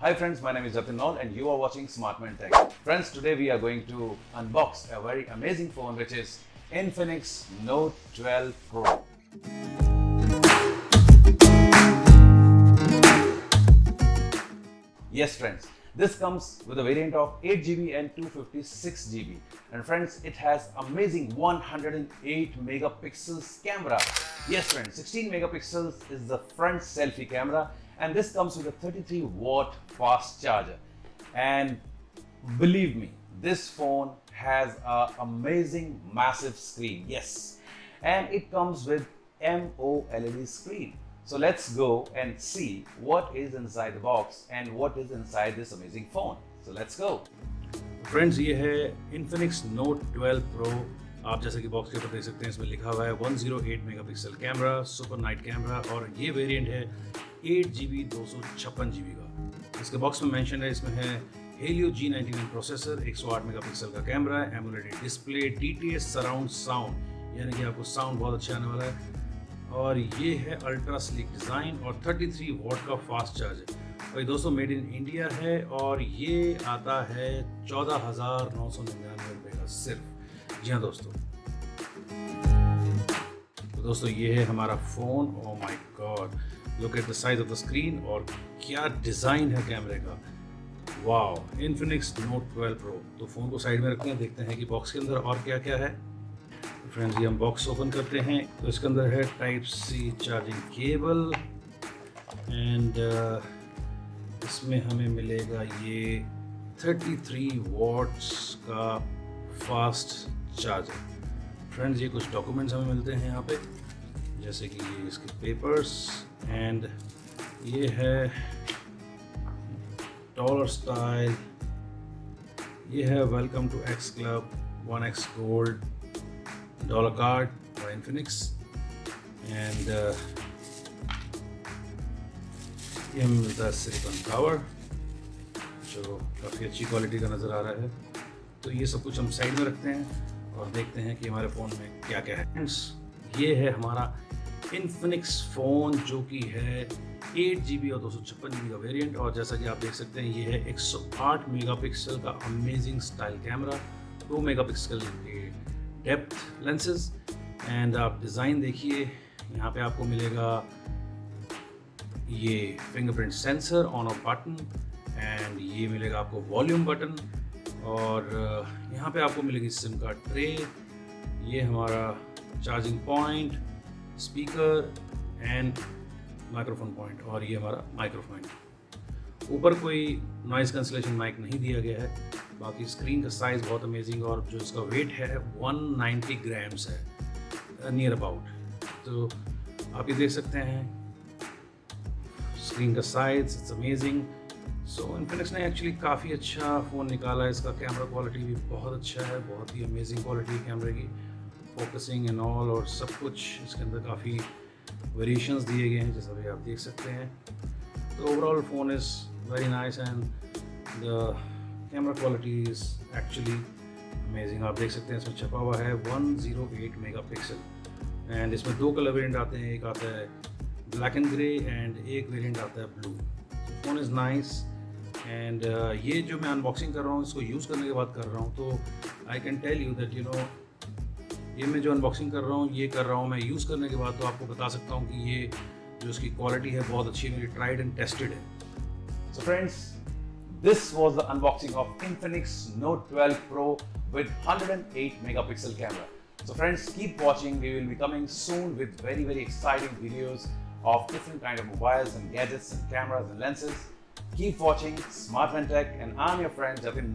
Hi friends, my name is Jatin and you are watching SmartMan Tech. Friends, today we are going to unbox a very amazing phone which is Infinix Note 12 Pro. Yes friends, this comes with a variant of 8GB and 256GB. And friends, it has amazing 108 megapixels camera. Yes friends, 16 megapixels is the front selfie camera, and this comes with a 33-watt fast charger. And believe me, this phone has an amazing massive screen. Yes, and it comes with AMOLED screen. So let's go and see what is inside the box and what is inside this amazing phone. So let's go. Friends, ये है Infinix Note 12 Pro. आप जैसे कि box के ऊपर देख सकते हैं, इसमें लिखा हुआ है 108 megapixel camera, super night camera, और ये वेरिएंट है 8GB 256GB का. इसके बॉक्स में मेंशन है, इसमें है Helio G99 प्रोसेसर, 108 मेगापिक्सल का camera, AMOLED display, DTS surround sound, यानी कि आपको साउंड बहुत अच्छा आने वाला है, और ये है अल्ट्रा स्लिक डिज़ाइन और 33 वॉट का फास्ट चार्जर. और ये दोस्तों मेड इन इंडिया है और ये आता है 14,999 रुपये का सिर्फ. जी हाँ दोस्तों. तो दोस्तों ये है हमारा phone. Oh my God, look at the size of the screen, और क्या डिज़ाइन है कैमरे का. Wow, Infinix Note 12 Pro. तो फ़ोन को साइड में रखते हैं, देखते हैं कि बॉक्स के अंदर और क्या क्या है. फ्रेंड्स, ये हम बॉक्स ओपन करते हैं तो इसके अंदर है type C charging cable, and इसमें हमें मिलेगा ये 33 वॉट्स का फास्ट चार्जर. फ्रेंड्स, ये कुछ डॉक्यूमेंट्स हमें मिलते हैं यहाँ पे, जैसे कि ये इसके पेपर्स, एंड ये है डॉलर स्टाइल, ये है welcome to X club 1x gold dollar card by Infinix, and ये मिलता है सिलिकॉन कवर जो काफ़ी अच्छी क्वालिटी का नज़र आ रहा है. तो ये सब कुछ हम साइड में रखते हैं और देखते हैं कि हमारे फ़ोन में क्या क्या है. फ्रेंड्स, ये है हमारा Infinix फ़ोन जो कि है 8GB और 256GB का वेरिएंट, और जैसा कि आप देख सकते हैं ये है 108 मेगापिक्सल का अमेजिंग स्टाइल कैमरा, 2 मेगापिक्सल के डेप्थ लेंसेज, एंड आप डिज़ाइन देखिए. यहाँ पे आपको मिलेगा ये fingerprint sensor on off button, and ये मिलेगा आपको वॉल्यूम बटन, और यहाँ पे आपको मिलेगी सिम कार्ड ट्रे, ये हमारा charging point, speaker and microphone point, और ये हमारा माइक्रोफोन. ऊपर कोई नॉइज़ कैंसिलेशन माइक नहीं दिया गया है. बाकी स्क्रीन का साइज़ बहुत अमेजिंग, और जो इसका वेट है 190 ग्राम्स है नियर अबाउट. तो आप ये देख सकते हैं स्क्रीन का size, it's amazing. So Infinix ने एक्चुअली काफ़ी अच्छा फ़ोन निकाला है. इसका कैमरा क्वालिटी भी बहुत अच्छा है, बहुत ही अमेजिंग क्वालिटी है कैमरे की, फोकसिंग एंड ऑल, और सब कुछ इसके अंदर काफ़ी वेरिएशंस दिए गए हैं जैसा भी आप देख सकते हैं. तो overall phone is very nice, and the camera quality is actually amazing. आप देख सकते हैं इसमें छपा हुआ है 108 मेगापिक्सल, एंड इसमें 2 कलर वेरिएंट आते हैं. एक आता है ब्लैक एंड ग्रे, एंड एक वेरिएंट आता है blue. Phone is nice, and ये जो मैं अनबॉक्सिंग कर रहा हूँ, इसको यूज़ करने के बाद कर रहा हूँ, तो I can tell you that ये मैं जो अनबॉक्सिंग कर रहा हूँ, ये कर रहा हूँ मैं यूज़ करने के बाद, तो आपको बता सकता हूँ कि ये जो इसकी क्वालिटी है बहुत अच्छी है, मेरी ट्राइड एंड टेस्टेड है. So friends, this was the unboxing of Infinix Note 12 Pro with 108 megapixel camera. So friends, keep watching. We will be coming soon with very exciting videos of different kind of mobiles and gadgets and cameras and lenses. Keep watching SmartMan Tech, and I'm your friend Jatin.